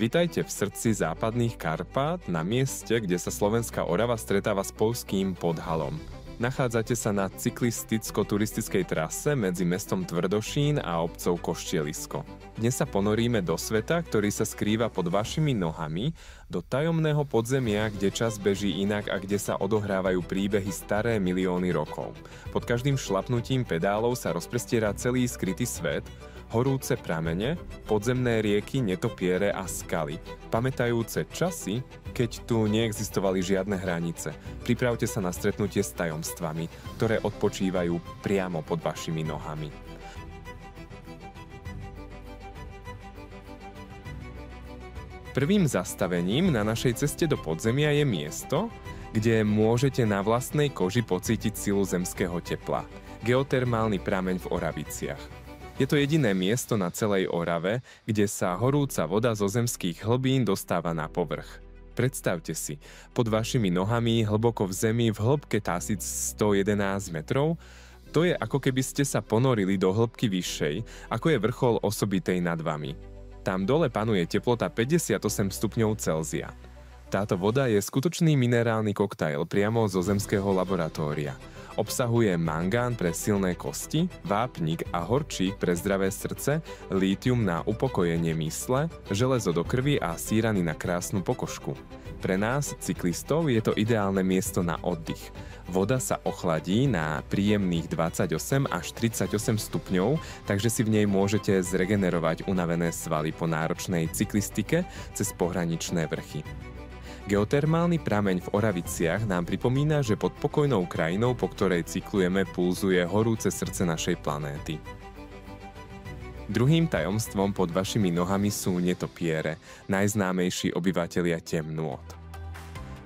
Vitajte v srdci západných Karpát, na mieste, kde sa slovenská Orava stretáva s poľským Podhalom. Nachádzate sa na cyklisticko-turistickej trase medzi mestom Tvrdošín a obcou Koštielisko. Dnes sa ponoríme do sveta, ktorý sa skrýva pod vašimi nohami, do tajomného podzemia, kde čas beží inak a kde sa odohrávajú príbehy staré milióny rokov. Pod každým šlapnutím pedálov sa rozprestiera celý skrytý svet, horúce pramene, podzemné rieky, netopiere a skaly. Pamätajúce časy, keď tu neexistovali žiadne hranice. Pripravte sa na stretnutie s tajomstvami, ktoré odpočívajú priamo pod vašimi nohami. Prvým zastavením na našej ceste do podzemia je miesto, kde môžete na vlastnej koži pocítiť silu zemského tepla. Geotermálny prameň v Oraviciach. Je to jediné miesto na celej Orave, kde sa horúca voda zo zemských hlbín dostáva na povrch. Predstavte si, pod vašimi nohami, hlboko v zemi, v hĺbke 1111 metrov, to je ako keby ste sa ponorili do hĺbky vyššej, ako je vrchol osobitej nad vami. Tam dole panuje teplota 58 stupňov Celzia. Táto voda je skutočný minerálny koktail priamo zo zemského laboratória. Obsahuje mangán pre silné kosti, vápnik a horčík pre zdravé srdce, lítium na upokojenie mysle, železo do krvi a sírany na krásnu pokožku. Pre nás, cyklistov, je to ideálne miesto na oddych. Voda sa ochladí na príjemných 28 až 38 stupňov, takže si v nej môžete zregenerovať unavené svaly po náročnej cyklistike cez pohraničné vrchy. Geotermálny prameň v Oraviciach nám pripomína, že pod pokojnou krajinou, po ktorej cyklujeme, pulzuje horúce srdce našej planéty. Druhým tajomstvom pod vašimi nohami sú netopiere, najznámejší obyvatelia temnôt.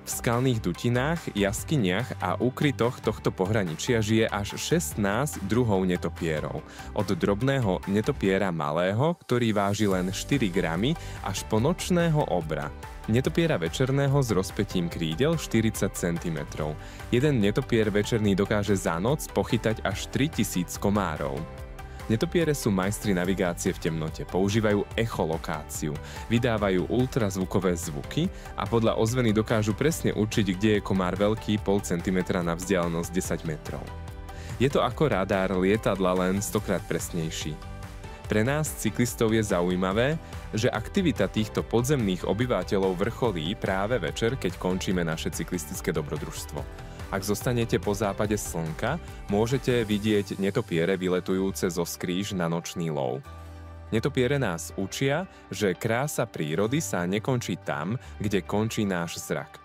V skalných dutinách, jaskyniach a úkrytoch tohto pohraničia žije až 16 druhov netopierov. Od drobného netopiera malého, ktorý váži len 4 gramy, až po nočného obra. Netopiera večerného s rozpetím krídel 40 cm. Jeden netopier večerný dokáže za noc pochytať až 3000 komárov. Netopiere sú majstri navigácie v temnote, používajú echolokáciu, vydávajú ultrazvukové zvuky a podľa ozveny dokážu presne určiť, kde je komár veľký 0,5 cm na vzdialenosť 10 metrov. Je to ako radár lietadla, len 100-krát presnejší. Pre nás, cyklistov, je zaujímavé, že aktivita týchto podzemných obyvateľov vrcholí práve večer, keď končíme naše cyklistické dobrodružstvo. Ak zostanete po západe slnka, môžete vidieť netopiere vyletujúce zo skríž na nočný lov. Netopiere nás učia, že krása prírody sa nekončí tam, kde končí náš zrak.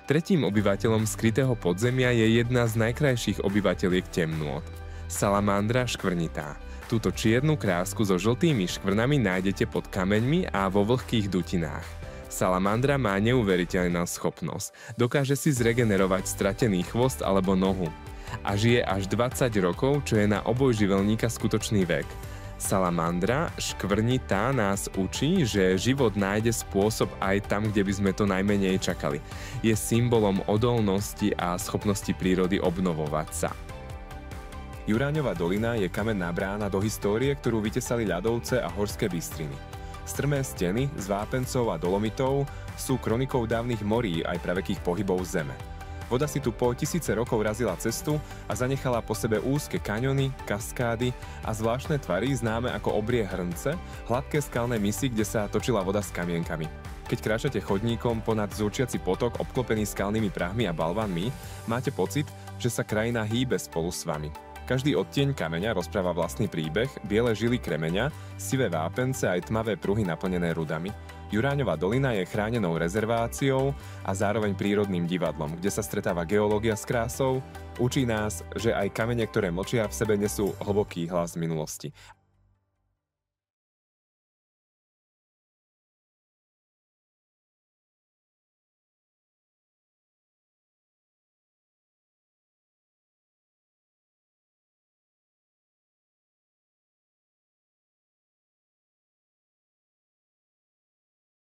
Tretím obyvateľom skrytého podzemia je jedna z najkrajších obyvateľiek temnôt. Salamandra škvrnitá. Túto čiernu krásku so žltými škvrnami nájdete pod kameňmi a vo vlhkých dutinách. Salamandra má neuveriteľnú schopnosť. Dokáže si zregenerovať stratený chvost alebo nohu. A žije až 20 rokov, čo je na obojživelníka skutočný vek. Salamandra škvrnitá nás učí, že život nájde spôsob aj tam, kde by sme to najmenej čakali. Je symbolom odolnosti a schopnosti prírody obnovovať sa. Juráňova dolina je kamenná brána do histórie, ktorú vytesali ľadovce a horské bystriny. Strmé steny z vápencov a dolomitov sú kronikou dávnych morí aj pravekých pohybov zeme. Voda si tu po tisíce rokov razila cestu a zanechala po sebe úzke kaňony, kaskády a zvláštne tvary známe ako obrie hrnce, hladké skalné misy, kde sa točila voda s kamienkami. Keď kráčate chodníkom ponad zúčiaci potok obklopený skalnými prahmi a balvanmi, máte pocit, že sa krajina hýbe spolu s vami. Každý odtieň kameňa rozpráva vlastný príbeh, biele žily kremeňa, sivé vápence aj tmavé pruhy naplnené rudami. Juráňova dolina je chránenou rezerváciou a zároveň prírodným divadlom, kde sa stretáva geológia s krásou. Učí nás, že aj kamene, ktoré mlčia v sebe, nesú hlboký hlas minulosti.